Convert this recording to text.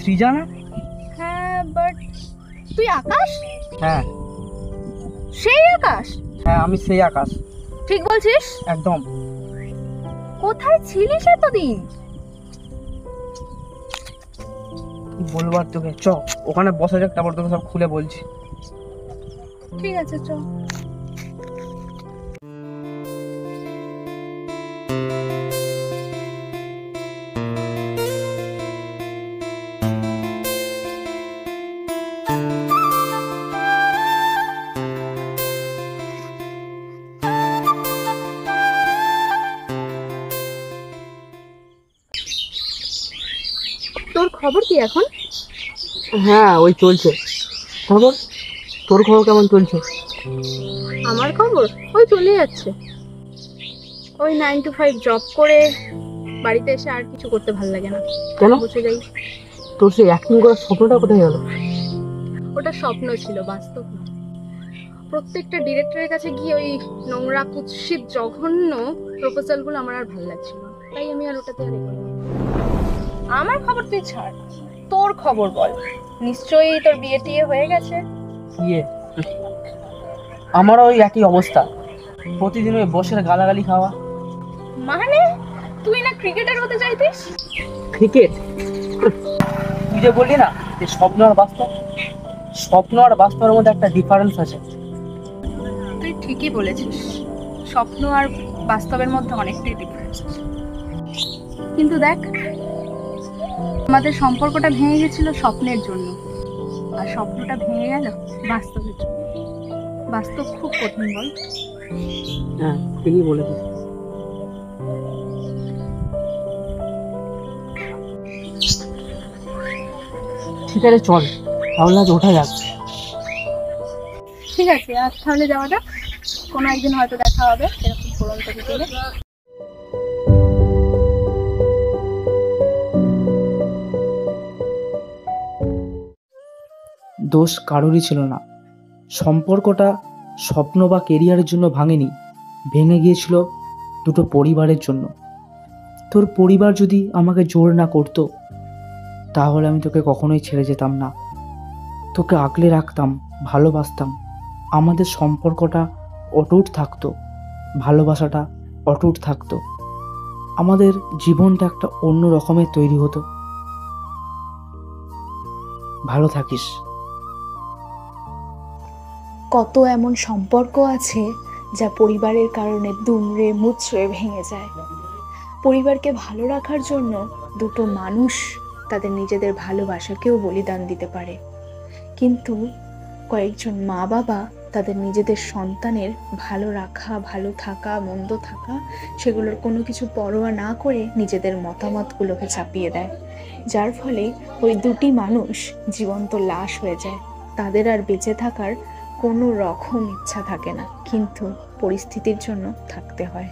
সৃজা না? হ্যাঁ, বাট তুই আকাশ? হ্যাঁ সেই আকাশ? হ্যাঁ, আমি সেই আকাশ। ঠিক বলছিস? একদম। কোথায় ছিলিস এতদিন? কি বলবো আর তোকে, চ ওখানে বসা যাক, তারপর তোকে সব খুলে বলছি। ঠিক আছে, চল। তোর খবর কি এখন? হ্যাঁ, ওই চলছে। তারপর তোর খবর কেমন চলছে? আমার খবর ওই চলে যাচ্ছে। ওই 9 to 5 জব করে বাড়িতে এসে আর কিছু করতে ভালো লাগে না। কেন? বসে যাই। তোর সেই অ্যাক্টিং করার স্বপ্নটা কোথায় গেল? ওটা স্বপ্ন ছিল, বাস্তব না। প্রত্যেকটা ডিরেক্টরের কাছে গিয়ে ওই নোংরা কুৎসিত জঘন্য প্রপোজালগুলো আমার আর ভালো লাগছিল না, তাই আমি আর ওটাতে আর এগোলাম না। আমার খবর তুই ছাড়, তোর খবর বল। নিশ্চয়ই তোর বিয়ে টিয়ে হয়ে গেছে। ইয়ে, আমারও ওই একই অবস্থা। প্রতিদিন ওই বসের গালাগালি খাওয়া। মানে তুই না ক্রিকেটার হতে চাইতিস? ক্রিকেট? তুই যে বললি না যে স্বপ্ন আর বাস্তব, স্বপ্ন আর বাস্তবের মধ্যে একটা ডিফারেন্স আছে। তুই ঠিকই বলেছিস, স্বপ্ন আর বাস্তবের মধ্যে অনেকটাই ডিফারেন্স আছে। কিন্তু দেখ, আমাদের সম্পর্কটা ভেঙে গেছিল স্বপ্নের জন্য, আর স্বপ্নটা ভেঙে গেল বাস্তবের জন্য। বাস্তব খুব কঠিন, বল? হ্যাঁ, ঠিকই বলেছিস। ঠিক আছে, চল তাহলে আজ ওঠা যাক। ঠিক আছে, আজ তাহলে যাওয়া যাক। কোনো একদিন হয়তো দেখা হবে এরকম পড়ন্ত বিকেলে। দোষ কারোরই ছিল না। সম্পর্কটা স্বপ্ন বা কেরিয়ারের জন্য ভাঙেনি, ভেঙে গিয়েছিল দুটো পরিবারের জন্য। তোর পরিবার যদি আমাকে জোর না করতো, তাহলে আমি তোকে কখনোই ছেড়ে যেতাম না। তোকে আগলে রাখতাম, ভালোবাসতাম। আমাদের সম্পর্কটা অটুট থাকতো, ভালোবাসাটা অটুট থাকতো। আমাদের জীবনটা একটা অন্য রকমের তৈরি হতো। ভালো থাকিস। কত এমন সম্পর্ক আছে যা পরিবারের কারণে দুমড়ে মুচড়ে ভেঙে যায়। পরিবারকে ভালো রাখার জন্য দুটো মানুষ তাদের নিজেদের ভালোবাসাকেও বলিদান দিতে পারে, কিন্তু কয়েকজন মা বাবা তাদের নিজেদের সন্তানের ভালো রাখা, ভালো থাকা, মন্দ থাকা, সেগুলোর কোনো কিছু পরোয়া না করে নিজেদের মতামতগুলোকে চাপিয়ে দেয়, যার ফলে ওই দুটি মানুষ জীবন্ত লাশ হয়ে যায়। তাদের আর বেঁচে থাকার কোনো রকম ইচ্ছা থাকে না, কিন্তু পরিস্থিতির জন্য থাকতে হয়।